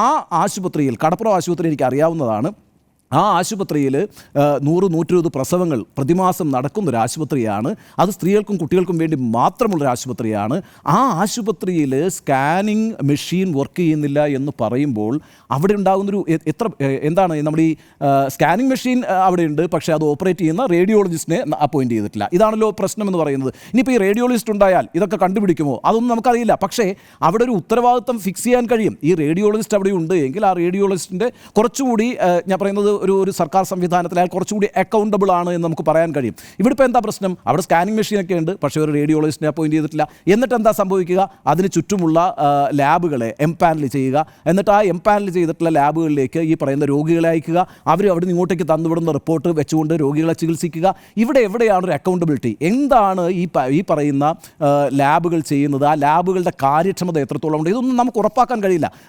ആ ആശുപത്രിയിൽ, കടപ്പുറം ആശുപത്രി എനിക്ക് അറിയാവുന്നതാണ്, ആ ആശുപത്രിയിൽ 100-120 പ്രസവങ്ങൾ പ്രതിമാസം നടക്കുന്നൊരു ആശുപത്രിയാണ്. അത് സ്ത്രീകൾക്കും കുട്ടികൾക്കും വേണ്ടി മാത്രമുള്ളൊരു ആശുപത്രിയാണ്. ആ ആശുപത്രിയിൽ സ്കാനിങ് മെഷീൻ വർക്ക് ചെയ്യുന്നില്ല എന്ന് പറയുമ്പോൾ അവിടെ ഉണ്ടാകുന്നൊരു എന്താണ് നമ്മുടെ ഈ സ്കാനിങ് മെഷീൻ അവിടെയുണ്ട്, പക്ഷേ അത് ഓപ്പറേറ്റ് ചെയ്യുന്ന റേഡിയോളജിസ്റ്റിനെ അപ്പോയിൻറ്റ് ചെയ്തിട്ടില്ല. ഇതാണല്ലോ പ്രശ്നമെന്ന് പറയുന്നത്. ഇനിയിപ്പോൾ ഈ റേഡിയോളജിസ്റ്റ് ഉണ്ടായാൽ ഇതൊക്കെ കണ്ടുപിടിക്കുമോ? അതൊന്നും നമുക്കറിയില്ല. പക്ഷേ അവിടെ ഒരു ഉത്തരവാദിത്വം ഫിക്സ് ചെയ്യാൻ കഴിയും. ഈ റേഡിയോളജിസ്റ്റ് അവിടെ ഉണ്ട് എങ്കിൽ ആ റേഡിയോളജിസ്റ്റിൻ്റെ കുറച്ചുകൂടി ഞാൻ പറയുന്നത് ഒരു സർക്കാർ സംവിധാനത്തിൽ അയാൾ കുറച്ചുകൂടി അക്കൗണ്ടബിൾ ആണ് എന്ന് നമുക്ക് പറയാൻ കഴിയും. ഇവിടെ ഇപ്പോൾ എന്താ പ്രശ്നം? അവിടെ സ്കാനിങ് മെഷീനൊക്കെ ഉണ്ട്, പക്ഷേ ഒരു റേഡിയോളജിസ്റ്റിനെ അപ്പോയിൻറ്റ് ചെയ്തിട്ടില്ല. എന്നിട്ട് എന്താ സംഭവിക്കുക? അതിന് ചുറ്റുമുള്ള ലാബുകളെ എംപാനൽ ചെയ്യുക, എന്നിട്ട് ആ എംപാനൽ ചെയ്തിട്ടുള്ള ലാബുകളിലേക്ക് ഈ പറയുന്ന രോഗികളെ അയക്കുക, അവർ അവിടെ നിന്ന് ഇങ്ങോട്ടേക്ക് തന്നുവിടുന്ന റിപ്പോർട്ട് വെച്ചുകൊണ്ട് രോഗികളെ ചികിത്സിക്കുക. ഇവിടെ എവിടെയാണ് ഒരു അക്കൗണ്ടബിലിറ്റി? എന്താണ് ഈ പറയുന്ന ലാബുകൾ ചെയ്യുന്നത്? ആ ലാബുകളുടെ കാര്യക്ഷമത എത്രത്തോളം ഉണ്ട്? ഇതൊന്നും നമുക്ക് ഉറപ്പാക്കാൻ കഴിയില്ല.